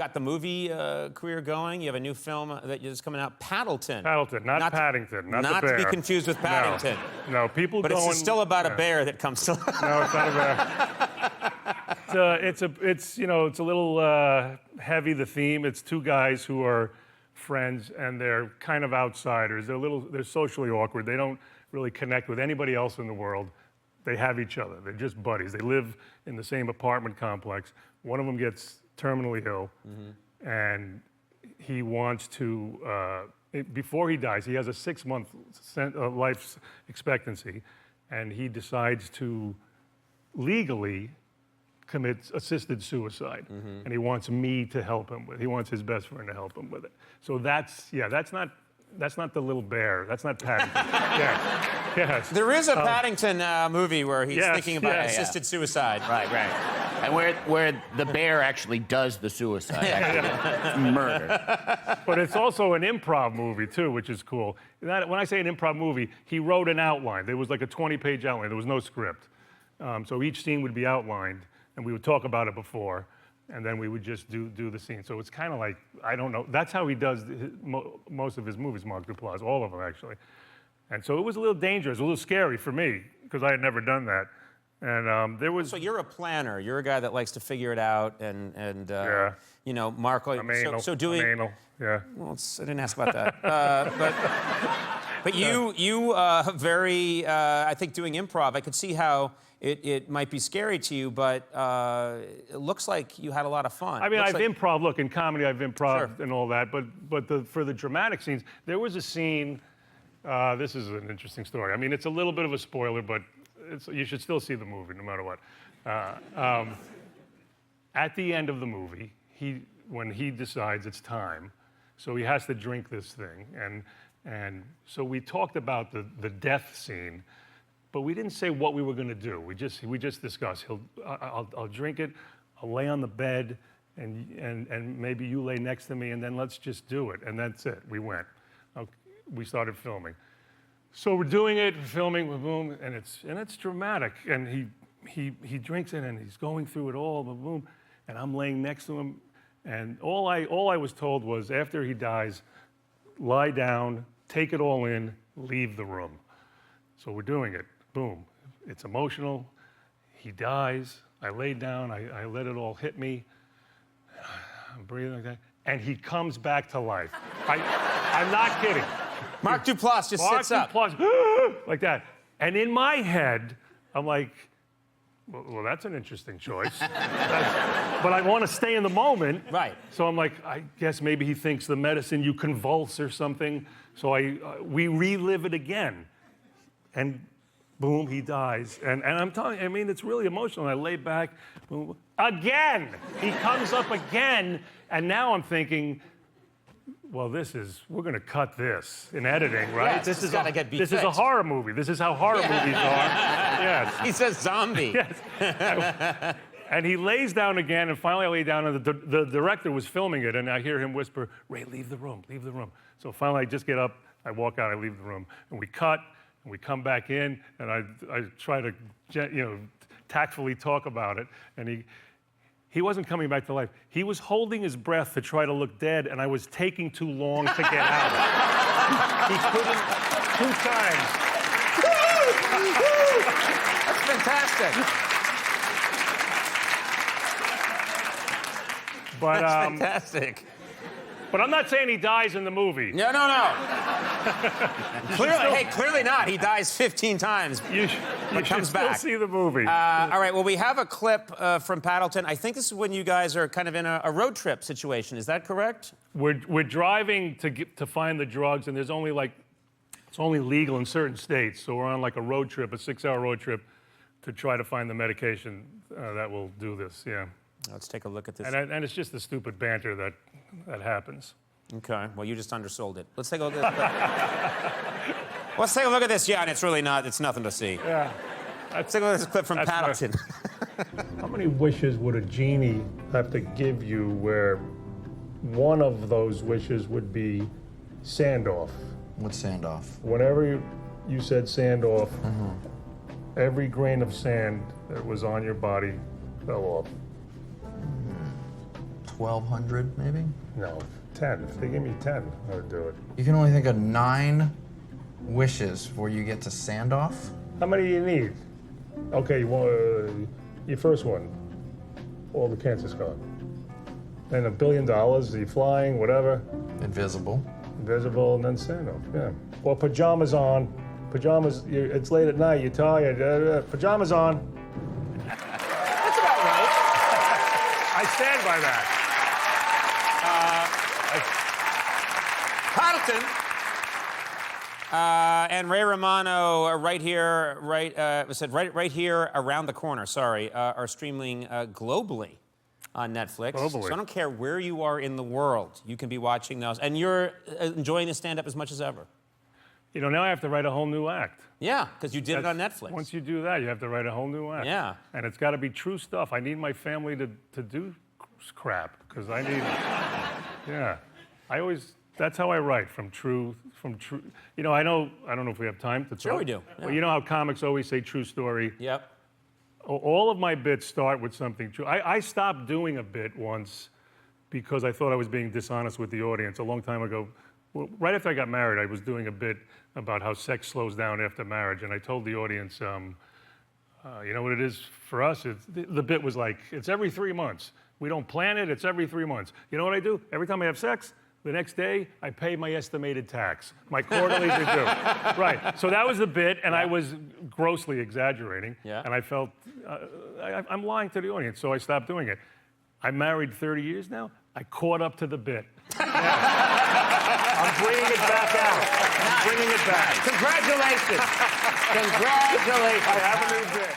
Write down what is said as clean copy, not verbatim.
got the movie career going. You have a new film that is coming out, Paddleton. Paddleton, not Paddington, not the bear. Not to be confused with Paddington. No, people but it's still about a bear that comes to life. No, it's not a bear. It's a little heavy, the theme. It's two guys who are friends, and they're kind of outsiders. They're socially awkward. They don't really connect with anybody else in the world. They have each other. They're just buddies. They live in the same apartment complex. One of them gets terminally ill, and he wants to, before he dies, he has a 6-month life expectancy, and he decides to legally commit assisted suicide, and he wants me to help him with it. He wants his best friend to help him with it. So that's not the little bear. That's not Paddington. Yes. There is a Paddington movie where he's thinking about assisted suicide. Right. And where the bear actually does the suicide, murder. But it's also an improv movie, too, which is cool. When I say an improv movie, he wrote an outline. There was like a 20-page outline. There was no script. So each scene would be outlined, and we would talk about it before, and then we would just do the scene. So it's kind of like, I don't know. That's how he does most of his movies, Mark Duplass, all of them, actually. And so it was a little dangerous, a little scary for me, because I had never done that. And there was... So you're a planner. You're a guy that likes to figure it out, and you know, Mark... I'm anal. So doing... I'm anal, yeah. Well, I didn't ask about that. But you very... I think doing improv, I could see how it might be scary to you, but it looks like you had a lot of fun. I mean, improv. Look, in comedy, I've improv and all that, but for the dramatic scenes, there was a scene... this is an interesting story. I mean, it's a little bit of a spoiler, but you should still see the movie, no matter what. At the end of the movie, when he decides it's time, so he has to drink this thing, and so we talked about the death scene, but we didn't say what we were going to do. We just discussed. I'll drink it. I'll lay on the bed, and maybe you lay next to me, and then let's just do it. And that's it. We went. We started filming. So we're doing it, filming, boom, and it's dramatic. And he drinks it, and he's going through it all, boom, and I'm laying next to him, and all I was told was, after he dies, lie down, take it all in, leave the room. So we're doing it, boom. It's emotional. He dies. I lay down. I let it all hit me. I'm breathing like that, and he comes back to life. I'm not kidding. Mark Duplass just sits up. Mark Duplass, like that. And in my head, I'm like, well, that's an interesting choice. But I want to stay in the moment. Right. So I'm like, I guess maybe he thinks the medicine, you convulse or something. So we relive it again. And boom, he dies. And I'm telling you, I mean, it's really emotional. I lay back, boom, again. He comes up again. And now I'm thinking, well, we're going to cut this in editing, right? Yes, this is a horror movie. This is how horror movies are. Yes. He says zombie. Yes. And he lays down again, and finally I lay down, and the director was filming it, and I hear him whisper, "Ray, leave the room, leave the room." So finally I just get up, I walk out, I leave the room, and we cut, and we come back in, and I try to, tactfully talk about it, and he wasn't coming back to life. He was holding his breath to try to look dead, and I was taking too long to get out. He couldn't 2 times. That's fantastic. That's fantastic. But I'm not saying he dies in the movie. No. Clearly not. He dies 15 times. You comes back. Still see the movie. All right. Well, we have a clip from Paddleton. I think this is when you guys are kind of in a road trip situation. Is that correct? We're driving to find the drugs, and it's only legal in certain states. So we're on like a road trip, a 6-hour road trip, to try to find the medication that will do this. Yeah. Let's take a look at this. And it's just the stupid banter that happens. Okay. Well, you just undersold it. Let's take a look at this. Let's take a look at this. Yeah, and it's really not. It's nothing to see. Yeah. Let's take a look at this clip from Paddleton. How many wishes would a genie have to give you where one of those wishes would be sand off? What's sand off? Whenever you said sand off, every grain of sand that was on your body fell off. 1,200 maybe? No, 10. If they give me 10, I would do it. You can only think of 9 wishes before you get to Sandoff. How many do you need? Okay, you want your first one. All the cancer's gone. Then $1 billion, are you flying, whatever. Invisible. Invisible, and then Sandoff, yeah. Or pajamas on. Pajamas, it's late at night, you're tired, pajamas on. That's about right. I stand by that. Paddleton. And Ray Romano, right here, right here around the corner, are streaming globally on Netflix. Globally. So I don't care where you are in the world, you can be watching those. And you're enjoying the stand-up as much as ever. You know, now I have to write a whole new act. Yeah, because you did it on Netflix. Once you do that, you have to write a whole new act. Yeah. And it's got to be true stuff. I need my family to do crap, because I need, yeah. That's how I write, from true. You know, I don't know if we have time to talk. Sure we do. Yeah. Well, you know how comics always say true story? Yep. All of my bits start with something true. I stopped doing a bit once because I thought I was being dishonest with the audience a long time ago. Well, right after I got married, I was doing a bit about how sex slows down after marriage, and I told the audience, you know what it is for us? The bit was like, it's every 3 months. We don't plan it, it's every 3 months. You know what I do? Every time I have sex, the next day, I pay my estimated tax. My quarterlies are due. Right, so that was the bit, and I was grossly exaggerating, and I felt, I'm lying to the audience, so I stopped doing it. I'm married 30 years now. I caught up to the bit. I'm bringing it back out. I'm bringing it back. Congratulations. Congratulations. I have a new bit.